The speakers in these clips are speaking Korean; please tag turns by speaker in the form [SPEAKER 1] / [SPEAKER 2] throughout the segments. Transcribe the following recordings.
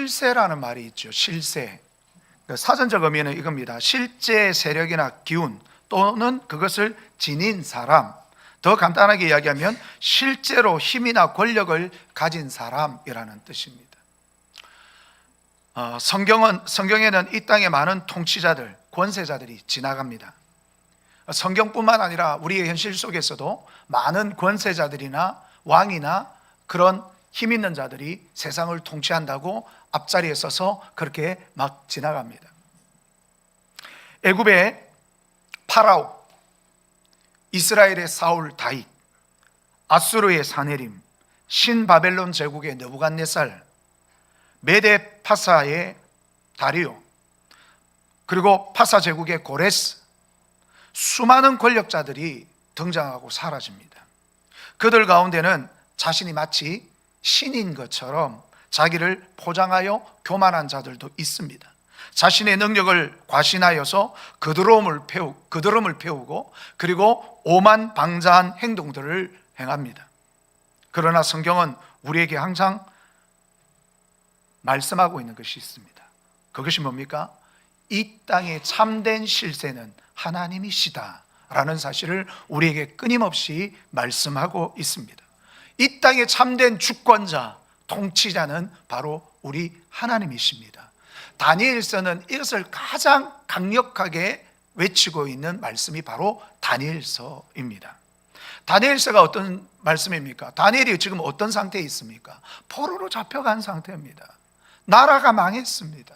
[SPEAKER 1] 실세라는 말이 있죠. 실세. 사전적 의미는 이겁니다. 실제 세력이나 기운 또는 그것을 지닌 사람, 더 간단하게 이야기하면 실제로 힘이나 권력을 가진 사람이라는 뜻입니다. 성경에는 이 땅에 많은 통치자들, 권세자들이 지나갑니다. 성경뿐만 아니라 우리의 현실 속에서도 많은 권세자들이나 왕이나 그런 힘 있는 자들이 세상을 통치한다고 앞자리에 서서 그렇게 막 지나갑니다. 애굽의 파라오, 이스라엘의 사울 다윗, 아수르의 사네림, 신바벨론 제국의 느부갓네살, 메데 파사의 다리오, 그리고 파사 제국의 고레스, 수많은 권력자들이 등장하고 사라집니다. 그들 가운데는 자신이 마치 신인 것처럼 자기를 포장하여 교만한 자들도 있습니다. 자신의 능력을 과신하여서 그드름을 피우고 그리고 오만방자한 행동들을 행합니다. 그러나 성경은 우리에게 항상 말씀하고 있는 것이 있습니다. 그것이 뭡니까? 이 땅의 참된 실세는 하나님이시다 라는 사실을 우리에게 끊임없이 말씀하고 있습니다. 이 땅의 참된 주권자, 통치자는 바로 우리 하나님이십니다. 다니엘서는 이것을 가장 강력하게 외치고 있는 말씀이 바로 다니엘서입니다. 다니엘서가 어떤 말씀입니까? 다니엘이 지금 어떤 상태에 있습니까? 포로로 잡혀간 상태입니다. 나라가 망했습니다.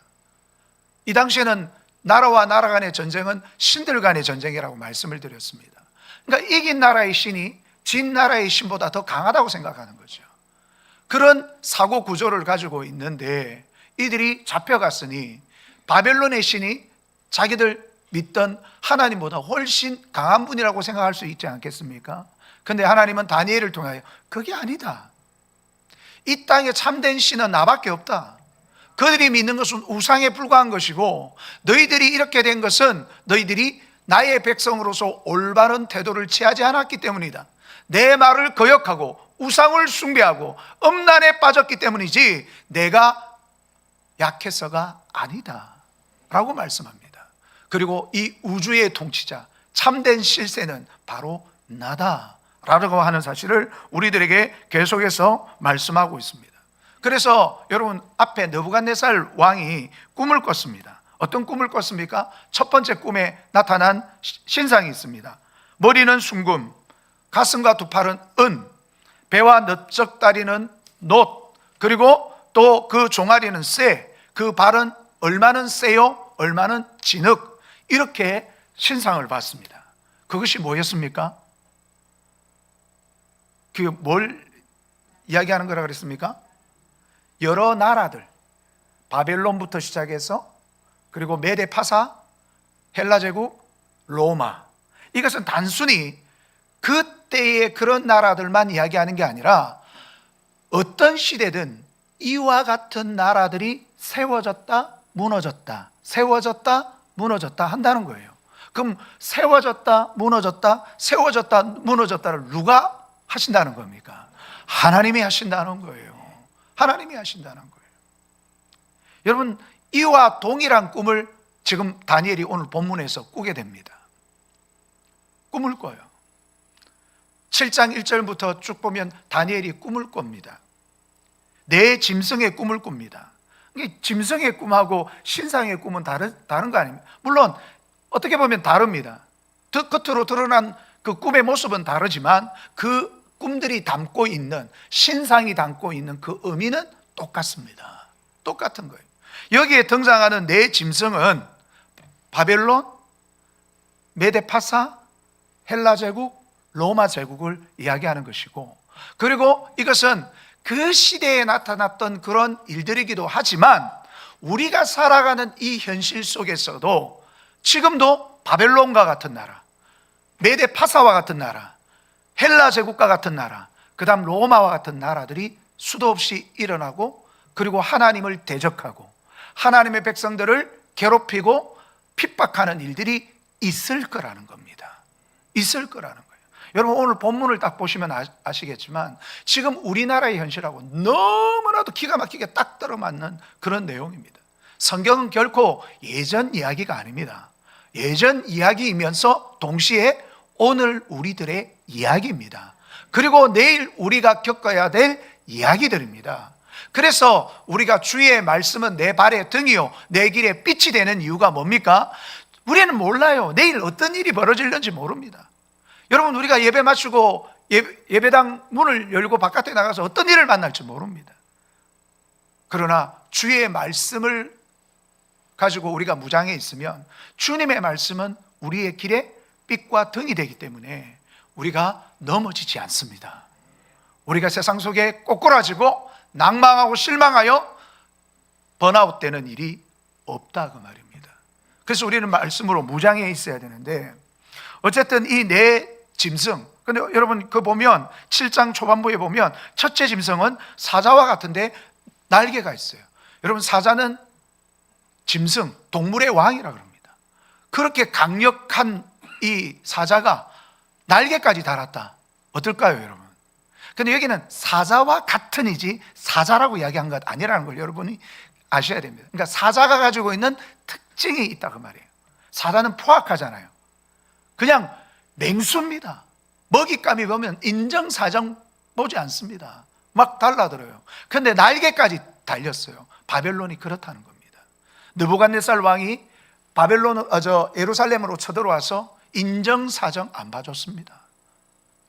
[SPEAKER 1] 이 당시에는 나라와 나라 간의 전쟁은 신들 간의 전쟁이라고 말씀을 드렸습니다. 그러니까 이긴 나라의 신이 진 나라의 신보다 더 강하다고 생각하는 거죠. 그런 사고 구조를 가지고 있는데 이들이 잡혀갔으니 바벨론의 신이 자기들 믿던 하나님보다 훨씬 강한 분이라고 생각할 수 있지 않겠습니까? 그런데 하나님은 다니엘을 통하여 그게 아니다. 이 땅에 참된 신은 나밖에 없다. 그들이 믿는 것은 우상에 불과한 것이고 너희들이 이렇게 된 것은 너희들이 나의 백성으로서 올바른 태도를 취하지 않았기 때문이다. 내 말을 거역하고 우상을 숭배하고 음란에 빠졌기 때문이지 내가 약해서가 아니다 라고 말씀합니다. 그리고 이 우주의 통치자 참된 실세는 바로 나다 라고 하는 사실을 우리들에게 계속해서 말씀하고 있습니다. 그래서 여러분 앞에 느부갓네살 왕이 꿈을 꿨습니다. 어떤 꿈을 꿨습니까? 첫 번째 꿈에 나타난 신상이 있습니다. 머리는 숭금, 가슴과 두 팔은 은, 배와 넓적다리는 놋, 그리고 또 그 종아리는 쇠, 그 발은 얼마는 쇠요, 얼마는 진흙, 이렇게 신상을 봤습니다. 그것이 뭐였습니까? 그게 뭘 이야기하는 거라 그랬습니까? 여러 나라들, 바벨론부터 시작해서 그리고 메데 파사, 헬라 제국, 로마, 이것은 단순히 그때의 그런 나라들만 이야기하는 게 아니라 어떤 시대든 이와 같은 나라들이 세워졌다 무너졌다, 세워졌다 무너졌다 한다는 거예요. 그럼 세워졌다 무너졌다, 세워졌다 무너졌다를 누가 하신다는 겁니까? 하나님이 하신다는 거예요. 하나님이 하신다는 거예요. 여러분 이와 동일한 꿈을 지금 다니엘이 오늘 본문에서 꾸게 됩니다. 꿈을 꿔요. 7장 1절부터 쭉 보면 다니엘이 꿈을 꿉니다. 내 짐승의 꿈을 꿉니다. 짐승의 꿈하고 신상의 꿈은 다른 거 아닙니까? 물론 어떻게 보면 다릅니다. 겉으로 드러난 그 꿈의 모습은 다르지만 그 꿈들이 담고 있는, 신상이 담고 있는 그 의미는 똑같습니다. 똑같은 거예요. 여기에 등장하는 내 짐승은 바벨론, 메데파사, 헬라 제국, 로마 제국을 이야기하는 것이고, 그리고 이것은 그 시대에 나타났던 그런 일들이기도 하지만 우리가 살아가는 이 현실 속에서도 지금도 바벨론과 같은 나라, 메데파사와 같은 나라, 헬라 제국과 같은 나라, 그 다음 로마와 같은 나라들이 수도 없이 일어나고 그리고 하나님을 대적하고 하나님의 백성들을 괴롭히고 핍박하는 일들이 있을 거라는 겁니다. 있을 거라는 거예요. 여러분 오늘 본문을 딱 보시면 아시겠지만 지금 우리나라의 현실하고 너무나도 기가 막히게 딱 들어맞는 그런 내용입니다. 성경은 결코 예전 이야기가 아닙니다. 예전 이야기이면서 동시에 오늘 우리들의 이야기입니다. 그리고 내일 우리가 겪어야 될 이야기들입니다. 그래서 우리가 주의 말씀은 내 발의 등이요 내 길에 빛이 되는 이유가 뭡니까? 우리는 몰라요. 내일 어떤 일이 벌어질는지 모릅니다. 여러분 우리가 예배 마치고 예배당 문을 열고 바깥에 나가서 어떤 일을 만날지 모릅니다. 그러나 주의 말씀을 가지고 우리가 무장해 있으면 주님의 말씀은 우리의 길에 빛과 등이 되기 때문에 우리가 넘어지지 않습니다. 우리가 세상 속에 꼬꾸라지고 낭망하고 실망하여 번아웃 되는 일이 없다 그 말입니다. 그래서 우리는 말씀으로 무장해 있어야 되는데 어쨌든 이 네 짐승, 근데 여러분 그 보면 7장 초반부에 보면 첫째 짐승은 사자와 같은데 날개가 있어요. 여러분 사자는 짐승, 동물의 왕이라 그럽니다. 그렇게 강력한 이 사자가 날개까지 달았다. 어떨까요 여러분? 근데 여기는 사자와 같은이지 사자라고 이야기한 것 아니라는 걸 여러분이 아셔야 됩니다. 그러니까 사자가 가지고 있는 특징이 있다 그 말이에요. 사자는 포악하잖아요. 그냥 맹수입니다. 먹잇감이 보면 인정사정 보지 않습니다. 막 달라들어요. 그런데 날개까지 달렸어요. 바벨론이 그렇다는 겁니다. 느부갓네살 왕이 예루살렘으로 쳐들어와서 인정사정 안 봐줬습니다.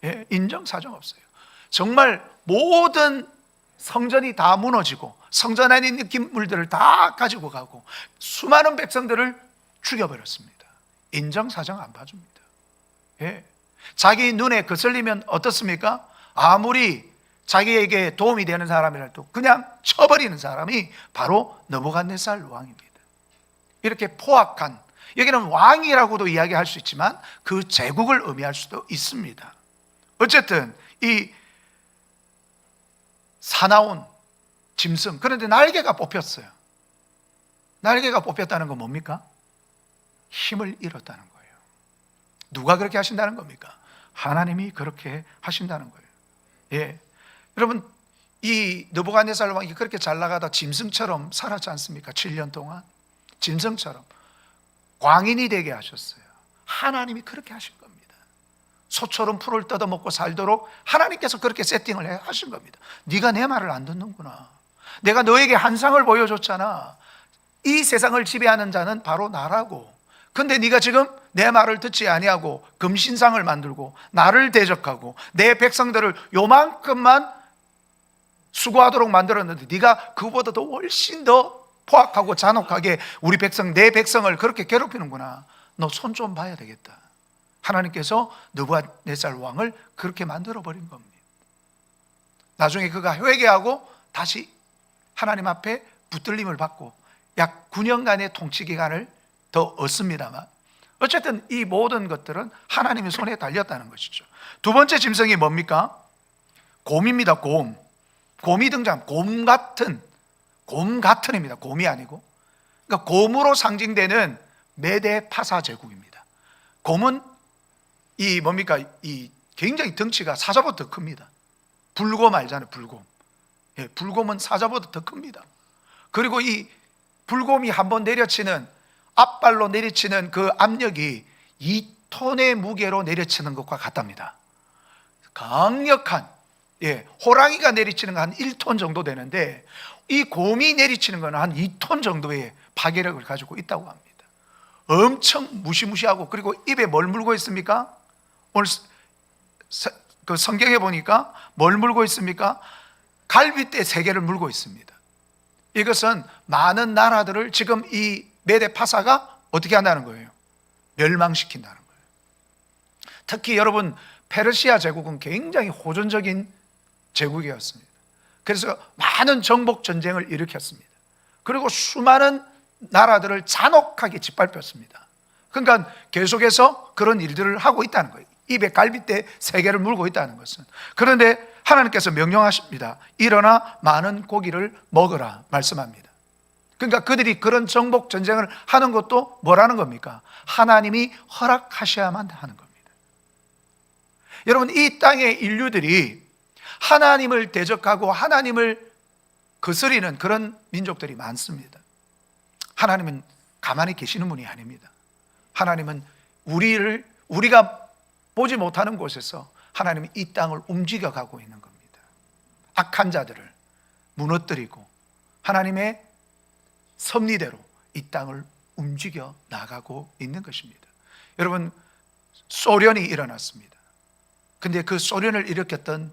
[SPEAKER 1] 예, 인정사정 없어요. 정말 모든 성전이 다 무너지고 성전 안에 있는 기물들을 다 가지고 가고 수많은 백성들을 죽여버렸습니다. 인정사정 안 봐줍니다. 예. 자기 눈에 거슬리면 어떻습니까? 아무리 자기에게 도움이 되는 사람이라도 그냥 쳐버리는 사람이 바로 느부갓네살 왕입니다. 이렇게 포악한, 여기는 왕이라고도 이야기할 수 있지만 그 제국을 의미할 수도 있습니다. 어쨌든 이 사나운 짐승, 그런데 날개가 뽑혔어요. 날개가 뽑혔다는 건 뭡니까? 힘을 잃었다는 거예요. 누가 그렇게 하신다는 겁니까? 하나님이 그렇게 하신다는 거예요. 예, 여러분 이 느부갓네살 왕이 그렇게 잘 나가다 짐승처럼 살았지 않습니까? 7년 동안 짐승처럼 광인이 되게 하셨어요. 하나님이 그렇게 하신 겁니다. 소처럼 풀을 뜯어먹고 살도록 하나님께서 그렇게 세팅을 하신 겁니다. 네가 내 말을 안 듣는구나. 내가 너에게 한상을 보여줬잖아. 이 세상을 지배하는 자는 바로 나라고. 근데 네가 지금 내 말을 듣지 아니하고 금신상을 만들고 나를 대적하고 내 백성들을 요만큼만 수고하도록 만들었는데 네가 그보다 더 훨씬 더 포악하고 잔혹하게 우리 백성, 내 백성을 그렇게 괴롭히는구나. 너 손 좀 봐야 되겠다. 하나님께서 느부갓네살 왕을 그렇게 만들어 버린 겁니다. 나중에 그가 회개하고 다시 하나님 앞에 붙들림을 받고 약 9년간의 통치 기간을 더 얻습니다만 어쨌든 이 모든 것들은 하나님의 손에 달렸다는 것이죠. 두 번째 짐승이 뭡니까? 곰입니다. 곰이 등장. 곰 같은입니다. 곰이 아니고. 그러니까 곰으로 상징되는 메데 파사 제국입니다. 곰은 이 굉장히 덩치가 사자보다 더 큽니다. 불곰 알잖아요. 불곰. 예, 불곰은 사자보다 더 큽니다. 그리고 이 불곰이 한번 앞발로 내리치는 그 압력이 2톤의 무게로 내리치는 것과 같답니다. 강력한, 호랑이가 내리치는 건 한 1톤 정도 되는데 이 곰이 내리치는 건 한 2톤 정도의 파괴력을 가지고 있다고 합니다. 엄청 무시무시하고, 그리고 입에 뭘 물고 있습니까? 오늘 그 성경에 보니까 뭘 물고 있습니까? 갈빗대 3개를 물고 있습니다. 이것은 많은 나라들을 지금 이 메데 파사가 어떻게 한다는 거예요? 멸망시킨다는 거예요. 특히 여러분 페르시아 제국은 굉장히 호전적인 제국이었습니다. 그래서 많은 정복 전쟁을 일으켰습니다. 그리고 수많은 나라들을 잔혹하게 짓밟혔습니다. 그러니까 계속해서 그런 일들을 하고 있다는 거예요. 입에 갈빗대 3개를 물고 있다는 것은. 그런데 하나님께서 명령하십니다. 일어나 많은 고기를 먹으라 말씀합니다. 그러니까 그들이 그런 정복 전쟁을 하는 것도 뭐라는 겁니까? 하나님이 허락하셔야만 하는 겁니다. 여러분, 이 땅의 인류들이 하나님을 대적하고 하나님을 거스리는 그런 민족들이 많습니다. 하나님은 가만히 계시는 분이 아닙니다. 하나님은 우리가 보지 못하는 곳에서 하나님이 이 땅을 움직여가고 있는 겁니다. 악한 자들을 무너뜨리고 하나님의 섭리대로 이 땅을 움직여 나가고 있는 것입니다. 여러분, 소련이 일어났습니다. 근데 그 소련을 일으켰던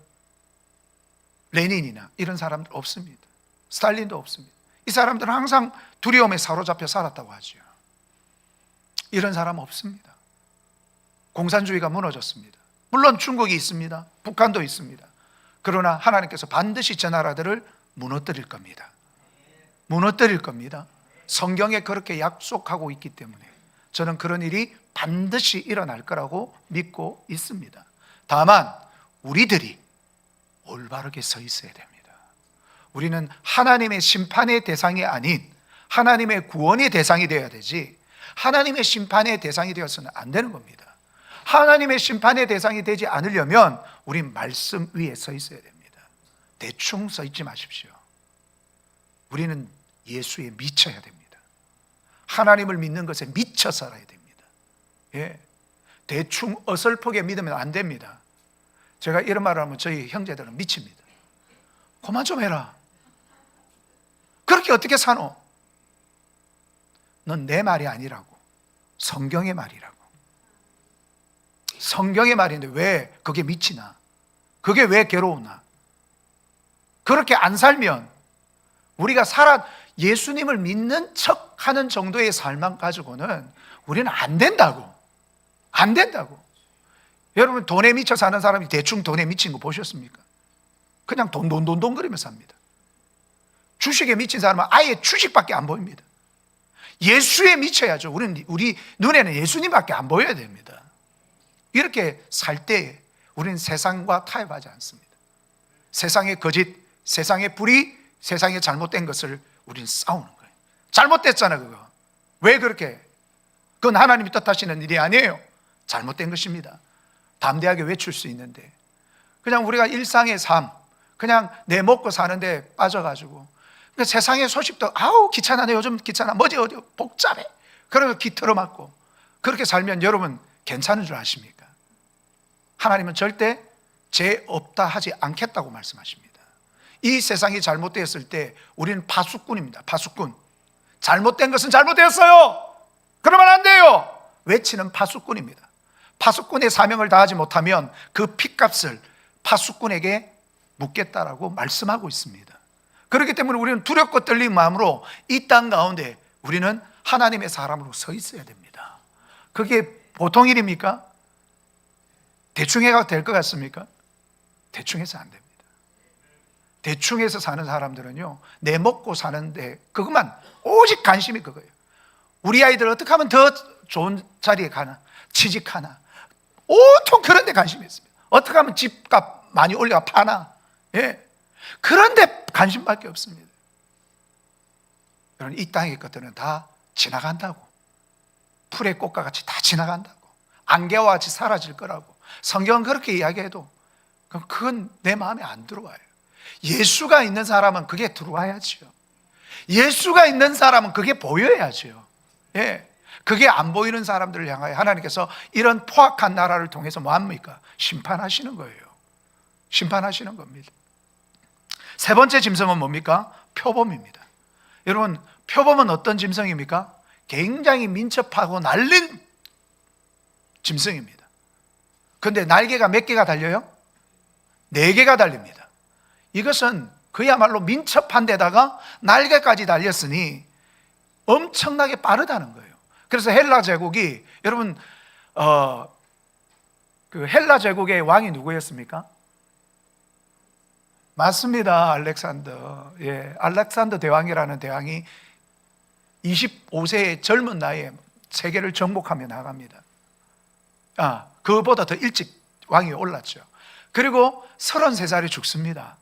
[SPEAKER 1] 레닌이나 이런 사람들 없습니다. 스탈린도 없습니다. 이 사람들은 항상 두려움에 사로잡혀 살았다고 하죠. 이런 사람 없습니다. 공산주의가 무너졌습니다. 물론 중국이 있습니다. 북한도 있습니다. 그러나 하나님께서 반드시 저 나라들을 무너뜨릴 겁니다. 무너뜨릴 겁니다. 성경에 그렇게 약속하고 있기 때문에 저는 그런 일이 반드시 일어날 거라고 믿고 있습니다. 다만 우리들이 올바르게 서 있어야 됩니다. 우리는 하나님의 심판의 대상이 아닌 하나님의 구원의 대상이 되어야 되지, 하나님의 심판의 대상이 되어서는 안 되는 겁니다. 하나님의 심판의 대상이 되지 않으려면 우린 말씀 위에 서 있어야 됩니다. 대충 서 있지 마십시오. 우리는 예수에 미쳐야 됩니다. 하나님을 믿는 것에 미쳐 살아야 됩니다. 예. 대충 어설프게 믿으면 안 됩니다. 제가 이런 말을 하면 저희 형제들은 미칩니다. 그만 좀 해라. 그렇게 어떻게 사노? 넌 내 말이 아니라고. 성경의 말이라고. 성경의 말인데 왜 그게 미치나? 그게 왜 괴로우나? 그렇게 안 살면 우리가 예수님을 믿는 척 하는 정도의 삶만 가지고는 우리는 안 된다고. 안 된다고. 여러분, 돈에 미쳐 사는 사람이 대충 돈에 미친 거 보셨습니까? 그냥 돈 거리며 삽니다. 주식에 미친 사람은 아예 주식밖에 안 보입니다. 예수에 미쳐야죠. 우리 눈에는 예수님밖에 안 보여야 됩니다. 이렇게 살 때 우리는 세상과 타협하지 않습니다. 세상의 거짓, 세상의 불의, 세상의 잘못된 것을 우리는 싸우는 거예요. 잘못됐잖아 그거. 왜 그렇게? 그건 하나님이 뜻하시는 일이 아니에요. 잘못된 것입니다. 담대하게 외칠 수 있는데 그냥 우리가 일상의 삶, 그냥 내 먹고 사는데 빠져가지고 세상의 소식도 아우 귀찮아네, 요즘 귀찮아, 뭐지 어디 복잡해, 그러면 귀 틀어막고 그렇게 살면 여러분 괜찮은 줄 아십니까? 하나님은 절대 죄 없다 하지 않겠다고 말씀하십니다. 이 세상이 잘못되었을 때 우리는 파수꾼입니다. 파수꾼. 잘못된 것은 잘못되었어요, 그러면 안 돼요 외치는 파수꾼입니다. 파수꾼의 사명을 다하지 못하면 그 핏값을 파수꾼에게 묻겠다라고 말씀하고 있습니다. 그렇기 때문에 우리는 두렵고 떨린 마음으로 이 땅 가운데 우리는 하나님의 사람으로 서 있어야 됩니다. 그게 보통 일입니까? 대충 해가 될 것 같습니까? 대충 해서 안 됩니다. 대충 해서 사는 사람들은요, 내 먹고 사는데 그것만 오직 관심이 그거예요. 우리 아이들 어떻게 하면 더 좋은 자리에 가나, 취직하나, 온통 그런 데 관심이 있습니다. 어떻게 하면 집값 많이 올려 파나, 예, 그런데 관심밖에 없습니다. 여러분, 이 땅의 것들은 다 지나간다고. 풀의 꽃과 같이 다 지나간다고. 안개와 같이 사라질 거라고. 성경은 그렇게 이야기해도 그건 내 마음에 안 들어와요. 예수가 있는 사람은 그게 들어와야죠. 예수가 있는 사람은 그게 보여야죠. 예, 그게 안 보이는 사람들을 향하여 하나님께서 이런 포악한 나라를 통해서 뭐합니까? 심판하시는 거예요. 심판하시는 겁니다. 세 번째 짐승은 뭡니까? 표범입니다. 여러분, 표범은 어떤 짐승입니까? 굉장히 민첩하고 날린 짐승입니다. 그런데 날개가 몇 개가 달려요? 4개가 달립니다. 이것은 그야말로 민첩한 데다가 날개까지 달렸으니 엄청나게 빠르다는 거예요. 그래서 헬라 제국이, 여러분, 그 헬라 제국의 왕이 누구였습니까? 맞습니다. 알렉산더. 예, 알렉산더 대왕이라는 대왕이 25세의 젊은 나이에 세계를 정복하며 나갑니다. 그보다 더 일찍 왕이 올랐죠. 그리고 33살에 죽습니다.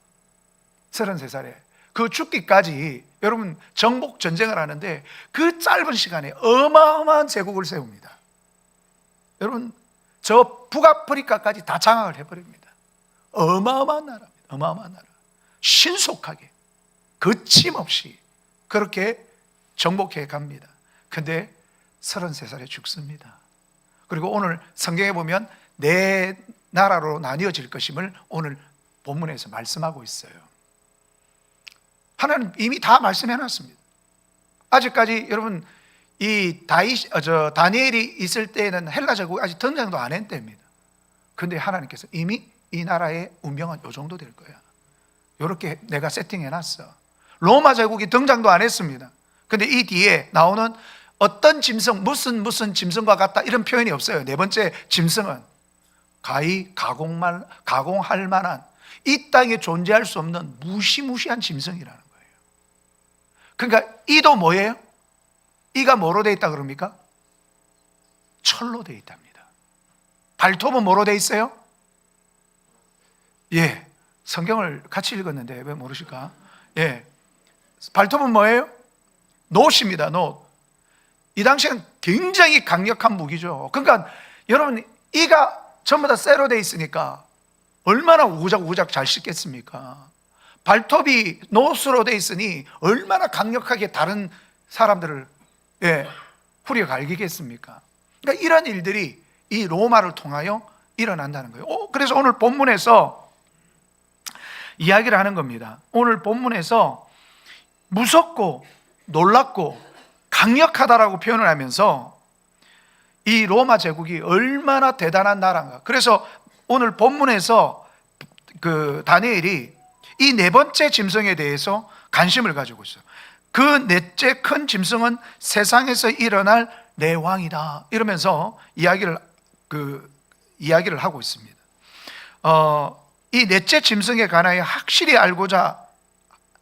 [SPEAKER 1] 33살에. 그 죽기까지 여러분 정복 전쟁을 하는데 그 짧은 시간에 어마어마한 제국을 세웁니다. 여러분, 저 북아프리카까지 다 장악을 해버립니다. 어마어마한 나라입니다. 어마어마한 나라. 신속하게 거침없이 그렇게 정복해 갑니다. 근데 33살에 죽습니다. 그리고 오늘 성경에 보면 네 나라로 나뉘어질 것임을 오늘 본문에서 말씀하고 있어요. 하나님 이미 다 말씀해 놨습니다. 아직까지 여러분 이 다니엘이 있을 때에는 헬라 제국이 아직 등장도 안 한 때입니다. 근데 하나님께서 이미 이 나라의 운명은 이 정도 될 거야. 이렇게 내가 세팅해 놨어. 로마 제국이 등장도 안 했습니다. 근데 이 뒤에 나오는 어떤 짐승, 무슨 짐승과 같다 이런 표현이 없어요. 네 번째 짐승은 가히 가공할 만한 이 땅에 존재할 수 없는 무시무시한 짐승이라는 거예요. 그러니까 이도 뭐예요? 이가 뭐로 되어 있다 그럽니까? 철로 되어 있답니다. 발톱은 뭐로 되어 있어요? 예, 성경을 같이 읽었는데 왜 모르실까? 예, 발톱은 뭐예요? 놋입니다. 놋. 이 당시엔 굉장히 강력한 무기죠. 그러니까 여러분 이가 전부 다 쇠로 되어 있으니까 얼마나 우작우작 잘 씻겠습니까? 발톱이 놋으로 되어 있으니 얼마나 강력하게 다른 사람들을 후려 갈기겠습니까? 그러니까 이런 일들이 이 로마를 통하여 일어난다는 거예요. 그래서 오늘 본문에서 이야기를 하는 겁니다. 오늘 본문에서 무섭고 놀랍고 강력하다라고 표현을 하면서 이 로마 제국이 얼마나 대단한 나라인가. 그래서 오늘 본문에서 그 다니엘이 이 네 번째 짐승에 대해서 관심을 가지고 있어요. 그 넷째 큰 짐승은 세상에서 일어날 내 왕이다 이러면서 이야기를 하고 있습니다. 이 넷째 짐승에 관하여 확실히 알고자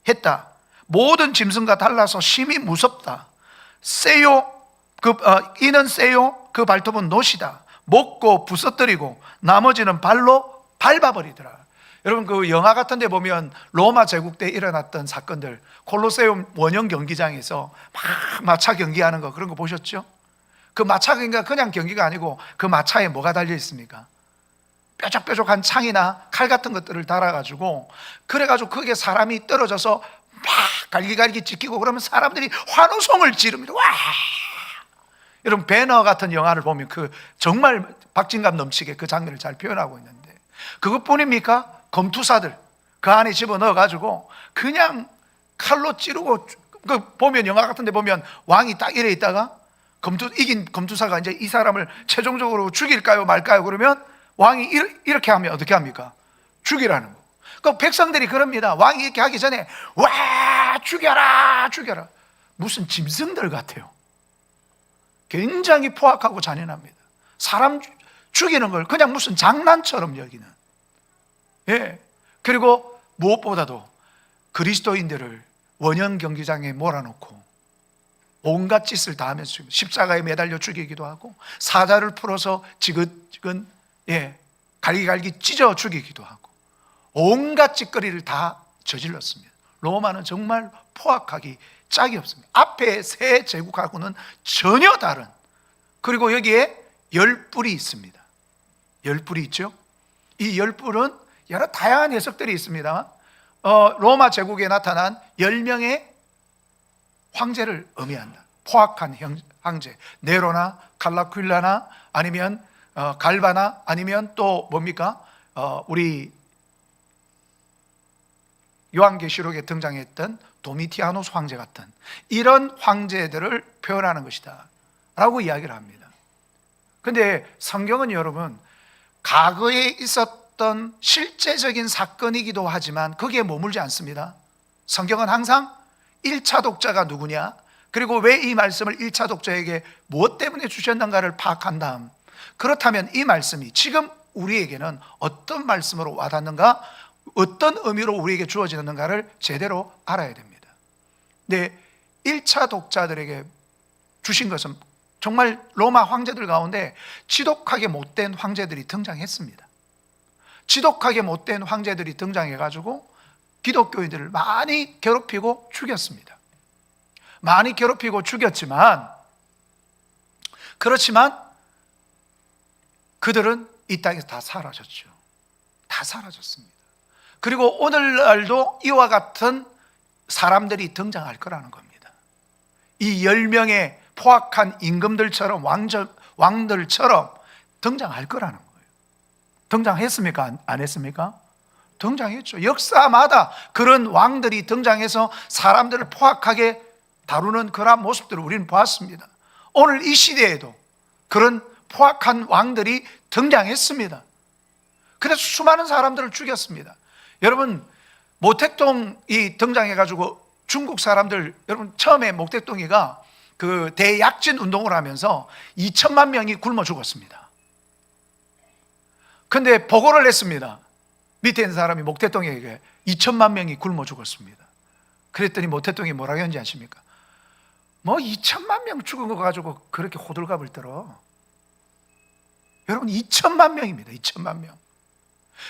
[SPEAKER 1] 했다. 모든 짐승과 달라서 심히 무섭다. 세요, 이는 세요, 그 발톱은 놋이다. 먹고 부서뜨리고 나머지는 발로 밟아버리더라. 여러분 그 영화 같은 데 보면 로마 제국 때 일어났던 사건들, 콜로세움 원형 경기장에서 막 마차 경기하는 거 그런 거 보셨죠? 그 마차 경기가 그냥 경기가 아니고 그 마차에 뭐가 달려 있습니까? 뾰족뾰족한 창이나 칼 같은 것들을 달아가지고 그래가지고 거기에 사람이 떨어져서 막 갈기갈기 찢기고 그러면 사람들이 환호성을 지릅니다. 와! 여러분 배너 같은 영화를 보면 그 정말 박진감 넘치게 그 장면을 잘 표현하고 있는데 그것뿐입니까? 검투사들 그 안에 집어넣어가지고 그냥 칼로 찌르고 그 보면 영화 같은 데 보면 왕이 딱 이래 있다가 이긴 검투사가 이제 이 사람을 최종적으로 죽일까요 말까요? 그러면 왕이 이렇게 하면 어떻게 합니까? 죽이라는 거. 그 백성들이 그럽니다. 왕이 이렇게 하기 전에 와 죽여라 죽여라. 무슨 짐승들 같아요. 굉장히 포악하고 잔인합니다. 사람 죽이는 걸 그냥 무슨 장난처럼 여기는. 예. 그리고 무엇보다도 그리스도인들을 원형 경기장에 몰아놓고 온갖 짓을 다 하면서 십자가에 매달려 죽이기도 하고 사자를 풀어서 지긋지긋 갈기갈기 찢어 죽이기도 하고 온갖 짓거리를 다 저질렀습니다. 로마는 정말 포악하기 짝이 없습니다. 앞에 세 제국하고는 전혀 다른. 그리고 여기에 열뿔이 있습니다. 열뿔이 있죠. 이 열뿔은 여러 다양한 해석들이 있습니다. 로마 제국에 나타난 10명의 황제를 의미한다. 포악한 황제, 네로나 칼라큘라나 아니면 갈바나 아니면 또 뭡니까? 우리 요한계시록에 등장했던 도미티아노스 황제 같은 이런 황제들을 표현하는 것이다 라고 이야기를 합니다. 그런데 성경은 여러분 과거에 있었던 실제적인 사건이기도 하지만 거기에 머물지 않습니다. 성경은 항상 1차 독자가 누구냐, 그리고 왜 이 말씀을 1차 독자에게 무엇 때문에 주셨는가를 파악한 다음, 그렇다면 이 말씀이 지금 우리에게는 어떤 말씀으로 와닿는가, 어떤 의미로 우리에게 주어지는가를 제대로 알아야 됩니다. 근데 1차 독자들에게 주신 것은 정말 로마 황제들 가운데 지독하게 못된 황제들이 등장했습니다. 지독하게 못된 황제들이 등장해가지고 기독교인들을 많이 괴롭히고 죽였습니다. 많이 괴롭히고 죽였지만, 그렇지만 그들은 이 땅에서 다 사라졌죠. 다 사라졌습니다. 그리고 오늘날도 이와 같은 사람들이 등장할 거라는 겁니다. 이 10명의 포악한 임금들처럼 왕들처럼 등장할 거라는 거예요. 등장했습니까? 안 했습니까? 등장했죠. 역사마다 그런 왕들이 등장해서 사람들을 포악하게 다루는 그런 모습들을 우리는 보았습니다. 오늘 이 시대에도 그런 포악한 왕들이 등장했습니다. 그래서 수많은 사람들을 죽였습니다. 여러분, 모택동이 등장해가지고 중국 사람들, 여러분 처음에 모택동이가 그 대약진 운동을 하면서 2천만 명이 굶어 죽었습니다. 근데 보고를 했습니다. 밑에 있는 사람이 모택동에게 2천만 명이 굶어 죽었습니다. 그랬더니 모택동이 뭐라고 했는지 아십니까? 뭐 2천만 명 죽은 거 가지고 그렇게 호들갑을 떨어. 여러분 2천만 명입니다. 2천만 명.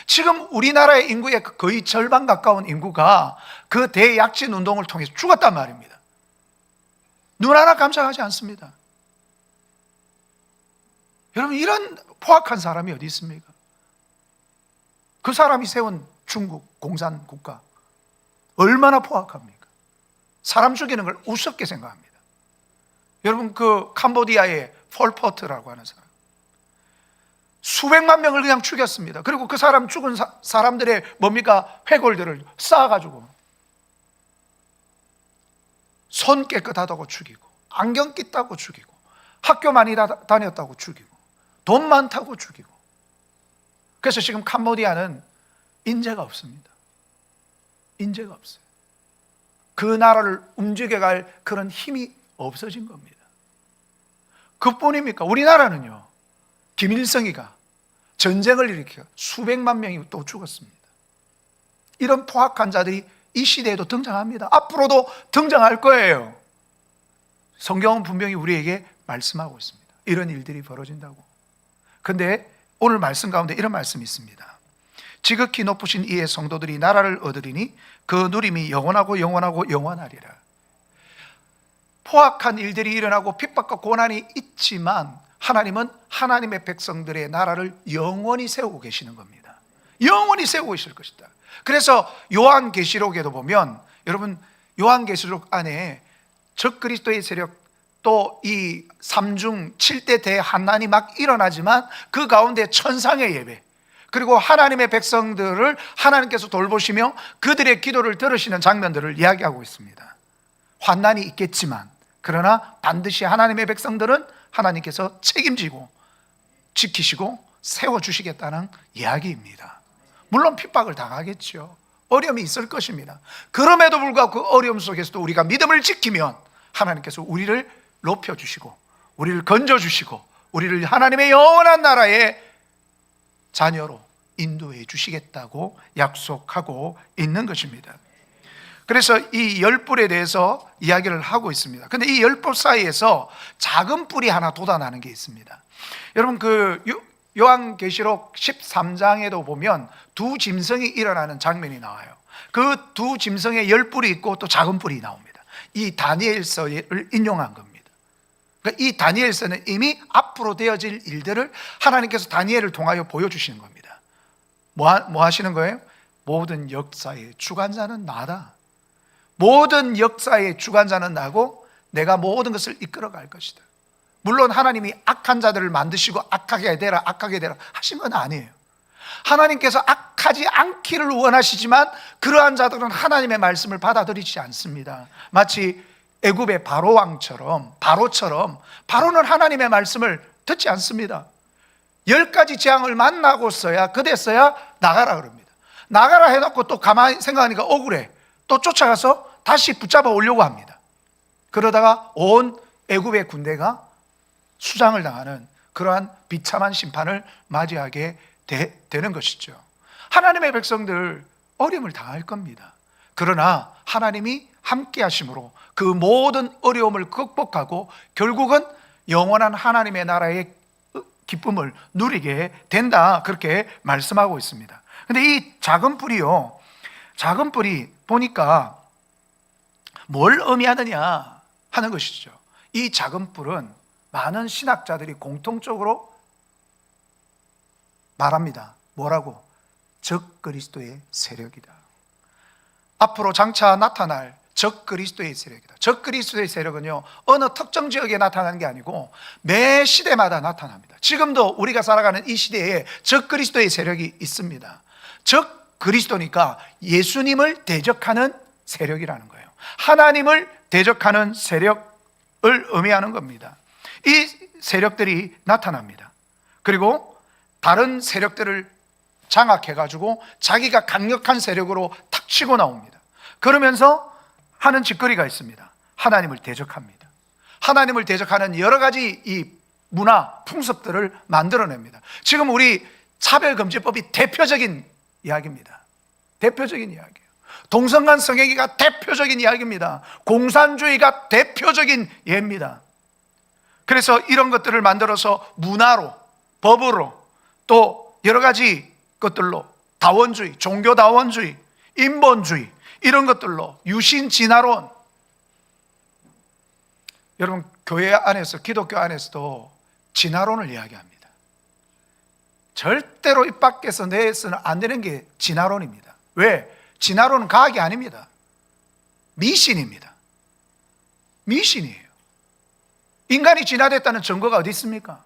[SPEAKER 1] 지금 우리나라의 인구의 거의 절반 가까운 인구가 그 대약진 운동을 통해서 죽었단 말입니다. 눈 하나 깜짝하지 않습니다. 여러분 이런 포악한 사람이 어디 있습니까? 그 사람이 세운 중국 공산국가 얼마나 포악합니까? 사람 죽이는 걸 우습게 생각합니다. 여러분 그 캄보디아의 폴포트라고 하는 사람 수백만 명을 그냥 죽였습니다. 그리고 그 사람 죽은 사람들의 뭡니까? 회골들을 쌓아가지고 손 깨끗하다고 죽이고 안경 낀다고 죽이고 학교 많이 다녔다고 죽이고 돈 많다고 죽이고. 그래서 지금 캄보디아는 인재가 없습니다. 인재가 없어요. 그 나라를 움직여갈 그런 힘이 없어진 겁니다. 그뿐입니까? 우리나라는요, 김일성이가 전쟁을 일으켜 수백만 명이 또 죽었습니다. 이런 포악한 자들이 이 시대에도 등장합니다. 앞으로도 등장할 거예요. 성경은 분명히 우리에게 말씀하고 있습니다. 이런 일들이 벌어진다고. 그런데 오늘 말씀 가운데 이런 말씀이 있습니다. 지극히 높으신 이의 성도들이 나라를 얻으리니 그 누림이 영원하고 영원하고 영원하리라. 포악한 일들이 일어나고 핍박과 고난이 있지만 하나님은 하나님의 백성들의 나라를 영원히 세우고 계시는 겁니다. 영원히 세우고 계실 것이다. 그래서 요한계시록에도 보면 여러분 요한계시록 안에 적그리스도의 세력 또 이 삼중 7대 대환난이 막 일어나지만 그 가운데 천상의 예배 그리고 하나님의 백성들을 하나님께서 돌보시며 그들의 기도를 들으시는 장면들을 이야기하고 있습니다. 환난이 있겠지만 그러나 반드시 하나님의 백성들은 하나님께서 책임지고 지키시고 세워주시겠다는 이야기입니다. 물론 핍박을 당하겠죠. 어려움이 있을 것입니다. 그럼에도 불구하고 그 어려움 속에서도 우리가 믿음을 지키면 하나님께서 우리를 높여주시고 우리를 건져주시고 우리를 하나님의 영원한 나라의 자녀로 인도해 주시겠다고 약속하고 있는 것입니다. 그래서 이 10뿔에 대해서 이야기를 하고 있습니다. 근데 이 10뿔 사이에서 작은 뿔이 하나 돋아나는 게 있습니다. 여러분 그 요한계시록 13장에도 보면 두 짐승이 일어나는 장면이 나와요. 그 두 짐승에 10뿔이 있고 또 작은 뿔이 나옵니다. 이 다니엘서를 인용한 겁니다. 그러니까 이 다니엘서는 이미 앞으로 되어질 일들을 하나님께서 다니엘을 통하여 보여주시는 겁니다. 뭐 하시는 거예요? 모든 역사의 주관자는 나다. 모든 역사의 주관자는 나고 내가 모든 것을 이끌어갈 것이다. 물론 하나님이 악한 자들을 만드시고 악하게 되라 하신 건 아니에요. 하나님께서 악하지 않기를 원하시지만 그러한 자들은 하나님의 말씀을 받아들이지 않습니다. 마치 애굽의 바로처럼 바로는 하나님의 말씀을 듣지 않습니다. 10가지 재앙을 만나고서야 그랬어야 나가라 그럽니다. 나가라 해놓고 또 가만히 생각하니까 억울해. 또 쫓아가서 다시 붙잡아 오려고 합니다. 그러다가 온 애굽의 군대가 수장을 당하는 그러한 비참한 심판을 맞이하게 되는 것이죠. 하나님의 백성들 어려움을 당할 겁니다. 그러나 하나님이 함께 하심으로 그 모든 어려움을 극복하고 결국은 영원한 하나님의 나라의 기쁨을 누리게 된다, 그렇게 말씀하고 있습니다. 근데 이 작은 뿔이요, 작은 뿔이 보니까 뭘 의미하느냐 하는 것이죠. 이 작은 뿔은 많은 신학자들이 공통적으로 말합니다. 뭐라고? 적그리스도의 세력이다. 앞으로 장차 나타날 적그리스도의 세력이다. 적그리스도의 세력은요, 어느 특정 지역에 나타나는 게 아니고 매 시대마다 나타납니다. 지금도 우리가 살아가는 이 시대에 적그리스도의 세력이 있습니다. 적그리스도니까 예수님을 대적하는 세력이라는 거예요. 하나님을 대적하는 세력을 의미하는 겁니다. 이 세력들이 나타납니다. 그리고 다른 세력들을 장악해가지고 자기가 강력한 세력으로 탁 치고 나옵니다. 그러면서 하는 짓거리가 있습니다. 하나님을 대적합니다. 하나님을 대적하는 여러 가지 이 문화, 풍습들을 만들어냅니다. 지금 우리 차별금지법이 대표적인 이야기입니다. 대표적인 이야기예요. 동성간 성애기가 대표적인 이야기입니다. 공산주의가 대표적인 예입니다. 그래서 이런 것들을 만들어서 문화로, 법으로, 또 여러 가지 것들로 다원주의, 종교다원주의, 인본주의 이런 것들로 유신진화론, 여러분 교회 안에서, 기독교 안에서도 진화론을 이야기합니다. 절대로 입 밖에서 내에서는 안 되는 게 진화론입니다. 왜? 진화론은 과학이 아닙니다. 미신입니다. 미신이에요. 인간이 진화됐다는 증거가 어디 있습니까?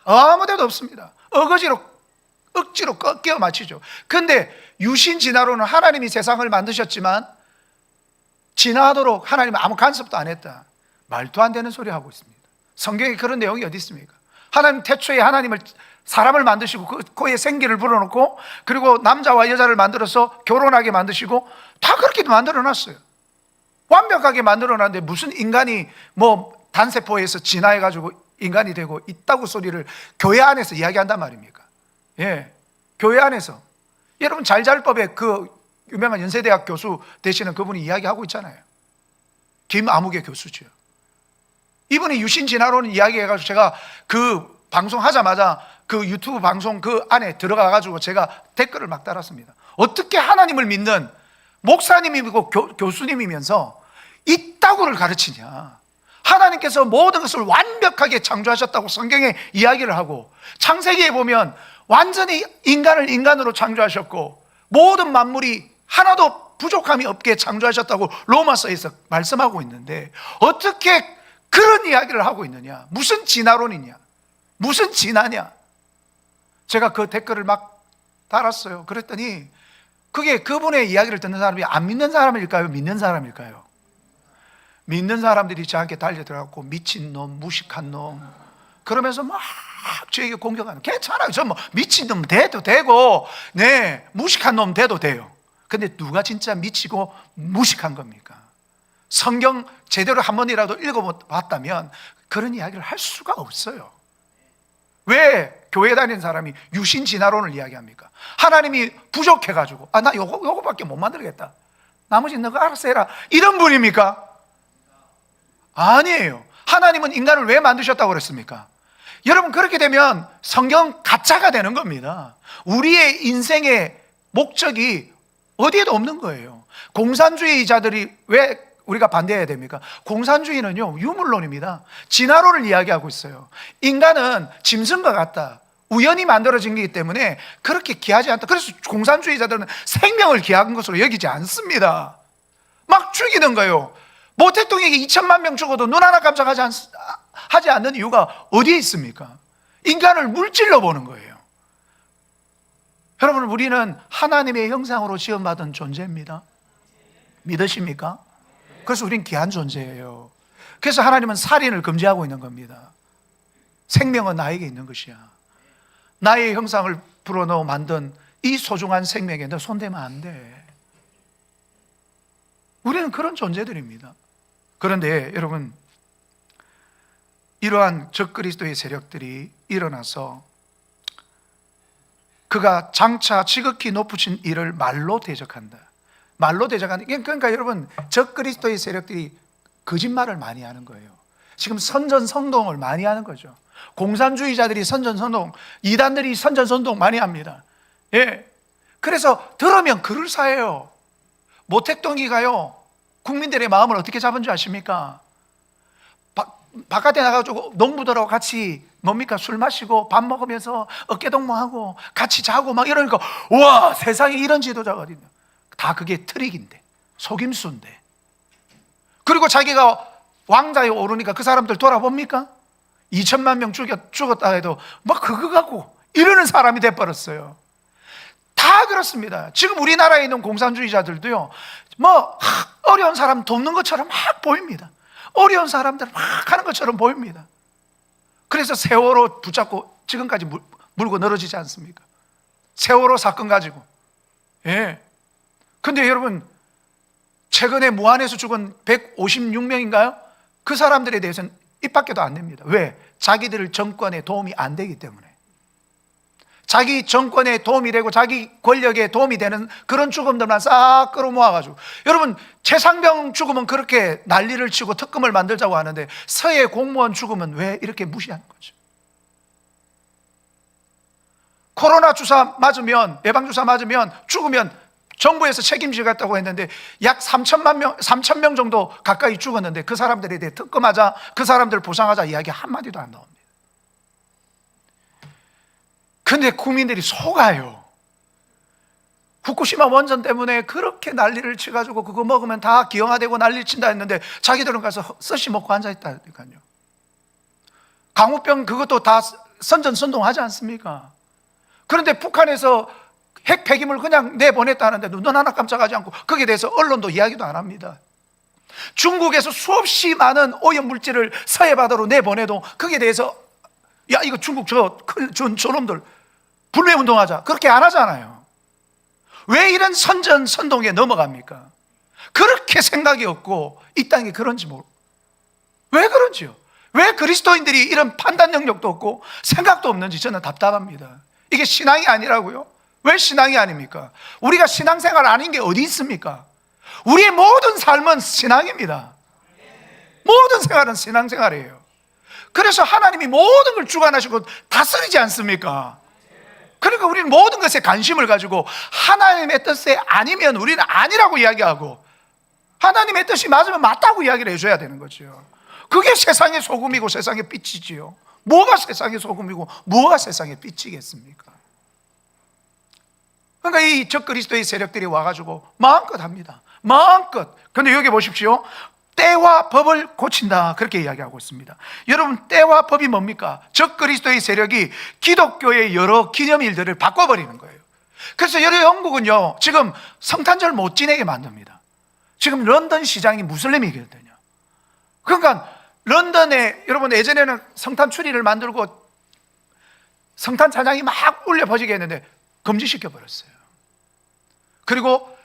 [SPEAKER 1] 아무 데도 없습니다. 억지로 끼워 맞추죠. 근데 유신 진화론은 하나님이 세상을 만드셨지만 진화하도록 하나님은 아무 간섭도 안 했다. 말도 안 되는 소리 하고 있습니다. 성경에 그런 내용이 어디 있습니까? 하나님 태초에 사람을 만드시고 그의 생기를 불어넣고 그리고 남자와 여자를 만들어서 결혼하게 만드시고 다 그렇게 만들어 놨어요. 완벽하게 만들어 놨는데 무슨 인간이 단세포에서 진화해가지고 인간이 되고 있다고 소리를 교회 안에서 이야기한단 말입니까? 예, 교회 안에서. 여러분 잘잘법의 그 유명한 연세대학 교수 되시는 그분이 이야기하고 있잖아요. 김아무개 교수죠. 이분이 유신진화론 이야기해가지고 제가 그 방송하자마자 그 유튜브 방송 그 안에 들어가가지고 제가 댓글을 막 달았습니다. 어떻게 하나님을 믿는 목사님이고 교수님이면서 이따구를 가르치냐. 하나님께서 모든 것을 완벽하게 창조하셨다고 성경에 이야기를 하고, 창세기에 보면 완전히 인간을 인간으로 창조하셨고 모든 만물이 하나도 부족함이 없게 창조하셨다고 로마서에서 말씀하고 있는데 어떻게 그런 이야기를 하고 있느냐. 무슨 진화론이냐, 무슨 진화냐. 제가 그 댓글을 막 달았어요. 그랬더니 그게 그분의 이야기를 듣는 사람이 안 믿는 사람일까요? 믿는 사람일까요? 믿는 사람들이 저한테 달려들어갖고 미친놈, 무식한 놈 그러면서 막 저에게 공격하는. 괜찮아요. 저 미친놈 돼도 되고 무식한 놈 돼도 돼요. 근데 누가 진짜 미치고 무식한 겁니까? 성경 제대로 한 번이라도 읽어봤다면 그런 이야기를 할 수가 없어요. 왜 교회 다니는 사람이 유신진화론을 이야기합니까? 하나님이 부족해가지고 나 요거밖에 못 만들겠다, 나머지 너가 알아서 해라, 이런 분입니까? 아니에요. 하나님은 인간을 왜 만드셨다고 그랬습니까? 여러분 그렇게 되면 성경 가짜가 되는 겁니다. 우리의 인생의 목적이 어디에도 없는 거예요. 공산주의자들이 왜 우리가 반대해야 됩니까? 공산주의는요 유물론입니다. 진화론을 이야기하고 있어요. 인간은 짐승과 같다, 우연히 만들어진 거기 때문에 그렇게 귀하지 않다. 그래서 공산주의자들은 생명을 귀한 것으로 여기지 않습니다. 막 죽이는 거예요. 모택동에게 2천만 명 죽어도 눈 하나 깜짝하지 않는 이유가 어디에 있습니까? 인간을 물질로 보는 거예요. 여러분 우리는 하나님의 형상으로 지음받은 존재입니다. 믿으십니까? 그래서 우린 귀한 존재예요. 그래서 하나님은 살인을 금지하고 있는 겁니다. 생명은 나에게 있는 것이야. 나의 형상을 불어넣어 만든 이 소중한 생명에 너 손대면 안 돼. 우리는 그런 존재들입니다. 그런데 여러분 이러한 적그리스도의 세력들이 일어나서 그가 장차 지극히 높으신 이를 말로 대적한다. 말로 대적한다. 그러니까 여러분 적그리스도의 세력들이 거짓말을 많이 하는 거예요. 지금 선전성동을 많이 하는 거죠. 공산주의자들이 선전성동, 이단들이 선전성동 많이 합니다. 예. 그래서 들으면 그럴싸해요. 모택동이가요 국민들의 마음을 어떻게 잡은 줄 아십니까? 바깥에 나가가지고 농부들하고 같이 뭡니까? 술 마시고 밥 먹으면서 어깨동무하고 같이 자고 막 이러니까 와, 세상에 이런 지도자가 어디 있냐. 다 그게 트릭인데, 속임수인데. 그리고 자기가 왕자에 오르니까 그 사람들 돌아봅니까? 2천만 명 죽었다 해도 막 그거 갖고 이러는 사람이 돼버렸어요. 다 그렇습니다. 지금 우리나라에 있는 공산주의자들도요, 뭐 어려운 사람 돕는 것처럼 막 보입니다. 어려운 사람들 막 하는 것처럼 보입니다. 그래서 세월호 붙잡고 지금까지 물고 늘어지지 않습니까? 세월호 사건 가지고. 예. 근데 여러분, 최근에 무안에서 죽은 156명인가요? 그 사람들에 대해서는 입 밖에도 안 냅니다. 왜? 자기들 정권에 도움이 안 되기 때문에. 자기 정권에 도움이 되고 자기 권력에 도움이 되는 그런 죽음들만 싹 끌어모아가지고, 여러분, 최상병 죽으면 그렇게 난리를 치고 특검을 만들자고 하는데 서해 공무원 죽으면 왜 이렇게 무시하는 거죠? 코로나 주사 맞으면, 예방주사 맞으면 죽으면 정부에서 책임지겠다고 했는데 약 3천 명 정도 가까이 죽었는데 그 사람들에 대해 특검하자, 그 사람들 보상하자 이야기 한마디도 안 나옵니다. 근데 국민들이 속아요. 후쿠시마 원전 때문에 그렇게 난리를 치가지고 그거 먹으면 다 기형아되고 난리 친다 했는데 자기들은 가서 스시 먹고 앉아있다니까요. 강우병 그것도 다 선전선동하지 않습니까? 그런데 북한에서 핵 폐기물 그냥 내보냈다는데 눈 하나 깜짝하지 않고 거기에 대해서 언론도 이야기도 안 합니다. 중국에서 수없이 많은 오염물질을 서해바다로 내보내도 거기에 대해서 야, 이거 중국 저놈들 불매운동하자, 그렇게 안 하잖아요. 왜 이런 선전선동에 넘어갑니까? 그렇게 생각이 없고 이 땅이 그런지 모르고. 왜 그런지요? 왜 그리스도인들이 이런 판단 능력도 없고 생각도 없는지 저는 답답합니다. 이게 신앙이 아니라고요? 왜 신앙이 아닙니까? 우리가 신앙생활 아닌 게 어디 있습니까? 우리의 모든 삶은 신앙입니다. 모든 생활은 신앙생활이에요. 그래서 하나님이 모든 걸 주관하시고 다스리지 않습니까? 그러니까 우리는 모든 것에 관심을 가지고 하나님의 뜻에 아니면 우리는 아니라고 이야기하고 하나님의 뜻이 맞으면 맞다고 이야기를 해줘야 되는 거죠. 그게 세상의 소금이고 세상의 빛이지요. 뭐가 세상의 소금이고 뭐가 세상의 빛이겠습니까? 그러니까 이 적그리스도의 세력들이 와가지고 마음껏 합니다. 마음껏. 근데 여기 보십시오. 때와 법을 고친다, 그렇게 이야기하고 있습니다. 여러분, 때와 법이 뭡니까? 적그리스도의 세력이 기독교의 여러 기념일들을 바꿔버리는 거예요. 그래서 영국은요 지금 성탄절 못 지내게 만듭니다. 지금 런던 시장이 무슬림이거든요. 그러니까 런던에, 여러분, 예전에는 성탄 추리를 만들고 성탄 찬양이 막 울려 퍼지게 했는데 금지시켜 버렸어요. 그리고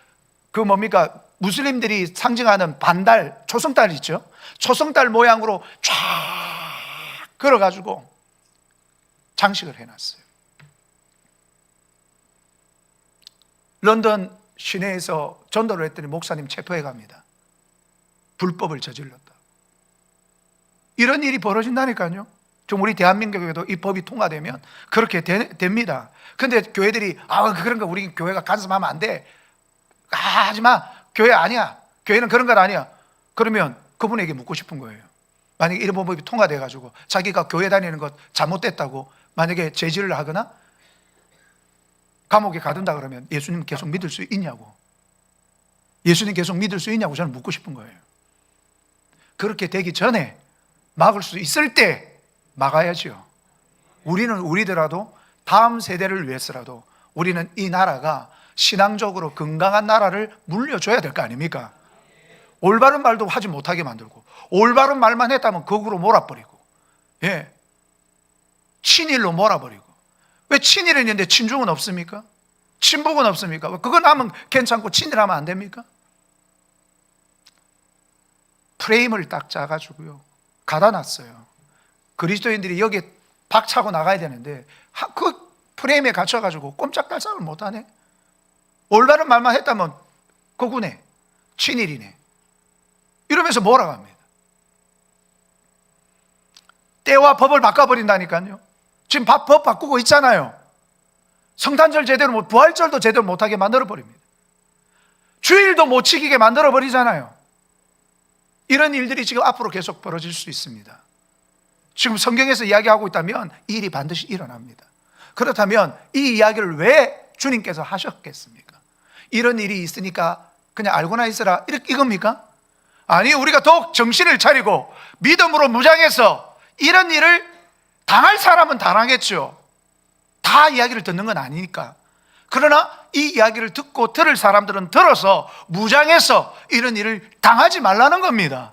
[SPEAKER 1] 그 뭡니까? 무슬림들이 상징하는 반달, 초승달 있죠? 초승달 모양으로 쫙 걸어가지고 장식을 해놨어요. 런던 시내에서 전도를 했더니 목사님 체포해 갑니다. 불법을 저질렀다. 이런 일이 벌어진다니까요. 좀 우리 대한민국에도 이 법이 통과되면 그렇게 됩니다. 근데 교회들이 그런 거 우리 교회가 간섭하면 안 돼, 하지 마, 교회 아니야, 교회는 그런 건 아니야. 그러면 그분에게 묻고 싶은 거예요. 만약에 이런 법이 통과돼 가지고 자기가 교회 다니는 것 잘못됐다고 만약에 제지를 하거나 감옥에 가둔다 그러면 예수님 계속 믿을 수 있냐고, 예수님 계속 믿을 수 있냐고 저는 묻고 싶은 거예요. 그렇게 되기 전에 막을 수 있을 때 막아야죠. 우리는 우리더라도 다음 세대를 위해서라도 우리는 이 나라가 신앙적으로 건강한 나라를 물려줘야 될 거 아닙니까? 올바른 말도 하지 못하게 만들고 올바른 말만 했다면 거꾸로 몰아버리고, 예, 친일로 몰아버리고. 왜 친일은 있는데 친중은 없습니까? 친북은 없습니까? 그건 하면 괜찮고 친일하면 안 됩니까? 프레임을 딱 짜가지고요 가다 놨어요. 그리스도인들이 여기에 박차고 나가야 되는데 그 프레임에 갇혀가지고 꼼짝달싹을 못하네. 올바른 말만 했다면 거구네, 친일이네, 이러면서 몰아갑니다. 때와 법을 바꿔버린다니까요. 지금 법 바꾸고 있잖아요. 성탄절 제대로 못, 부활절도 제대로 못하게 만들어버립니다. 주일도 못 지키게 만들어버리잖아요. 이런 일들이 지금 앞으로 계속 벌어질 수 있습니다. 지금 성경에서 이야기하고 있다면 이 일이 반드시 일어납니다. 그렇다면 이 이야기를 왜 주님께서 하셨겠습니까? 이런 일이 있으니까 그냥 알고나 있으라 이겁니까? 아니, 우리가 더욱 정신을 차리고 믿음으로 무장해서 이런 일을 당할 사람은 당하겠죠. 다 이야기를 듣는 건 아니니까. 그러나 이 이야기를 듣고 들을 사람들은 들어서 무장해서 이런 일을 당하지 말라는 겁니다.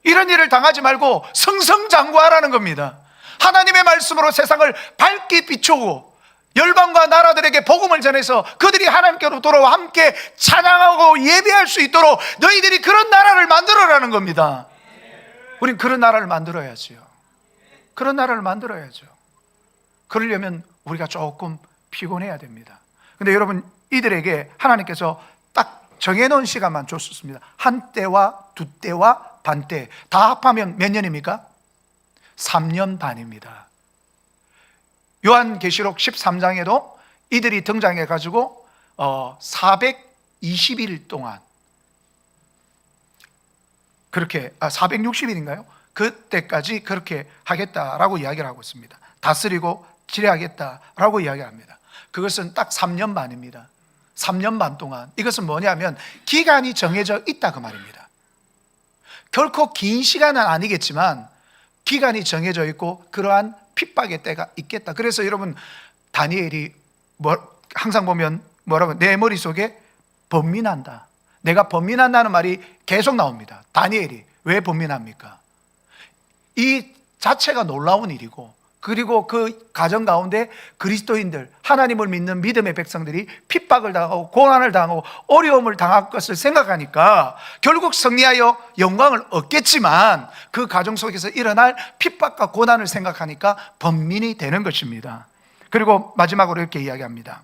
[SPEAKER 1] 이런 일을 당하지 말고 승승장구하라는 겁니다. 하나님의 말씀으로 세상을 밝게 비추고 열방과 나라들에게 복음을 전해서 그들이 하나님께로 돌아와 함께 찬양하고 예배할 수 있도록 너희들이 그런 나라를 만들어라는 겁니다. 우린 그런 나라를 만들어야지요. 그런 나라를 만들어야죠. 그러려면 우리가 조금 피곤해야 됩니다. 근데 여러분, 이들에게 하나님께서 딱 정해놓은 시간만 줬습니다. 한 때와 두 때와 반 때, 다 합하면 몇 년입니까? 3년 반입니다. 요한계시록 13장에도 이들이 등장해 가지고 420일 동안, 그렇게 460일인가요? 그때까지 그렇게 하겠다라고 이야기를 하고 있습니다. 다스리고 지배하겠다라고 이야기합니다. 그것은 딱 3년 반입니다. 3년 반 동안. 이것은 뭐냐면 기간이 정해져 있다 그 말입니다. 결코 긴 시간은 아니겠지만 기간이 정해져 있고 그러한 핍박의 때가 있겠다. 그래서 여러분, 다니엘이 항상 보면 뭐라고, 내 머릿속에 번민한다, 내가 번민한다는 말이 계속 나옵니다. 다니엘이 왜 번민합니까? 이 자체가 놀라운 일이고, 그리고 그 가정 가운데 그리스도인들, 하나님을 믿는 믿음의 백성들이 핍박을 당하고 고난을 당하고 어려움을 당할 것을 생각하니까 결국 승리하여 영광을 얻겠지만 그 가정 속에서 일어날 핍박과 고난을 생각하니까 번민이 되는 것입니다. 그리고 마지막으로 이렇게 이야기합니다.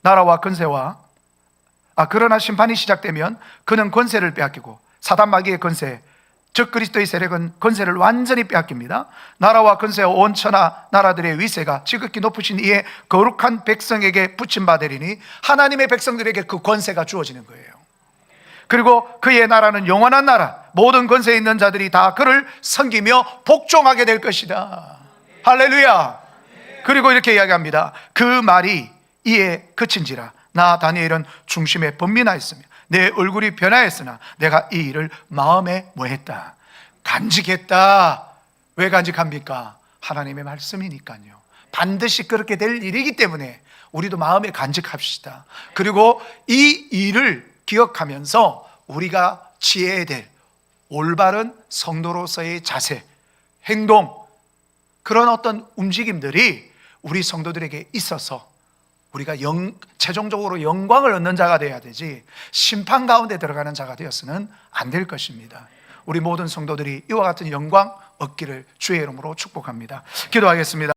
[SPEAKER 1] 나라와 권세와 그러나 심판이 시작되면 그는 권세를 빼앗기고 사단 마귀의 권세, 즉 그리스도의 세력은 권세를 완전히 빼앗깁니다. 나라와 권세와 온 천하 나라들의 위세가 지극히 높으신 이의 거룩한 백성에게 붙임받으리니, 하나님의 백성들에게 그 권세가 주어지는 거예요. 그리고 그의 나라는 영원한 나라, 모든 권세에 있는 자들이 다 그를 섬기며 복종하게 될 것이다. 할렐루야. 그리고 이렇게 이야기합니다. 그 말이 이에 그친지라 나 다니엘은 중심에 번민하였으며 내 얼굴이 변하였으나 내가 이 일을 마음에 뭐했다? 간직했다. 왜 간직합니까? 하나님의 말씀이니까요. 반드시 그렇게 될 일이기 때문에 우리도 마음에 간직합시다. 그리고 이 일을 기억하면서 우리가 취해야 될 올바른 성도로서의 자세, 행동, 그런 어떤 움직임들이 우리 성도들에게 있어서 우리가 최종적으로 영광을 얻는 자가 되어야 되지 심판 가운데 들어가는 자가 되어서는 안 될 것입니다. 우리 모든 성도들이 이와 같은 영광 얻기를 주의 이름으로 축복합니다. 기도하겠습니다.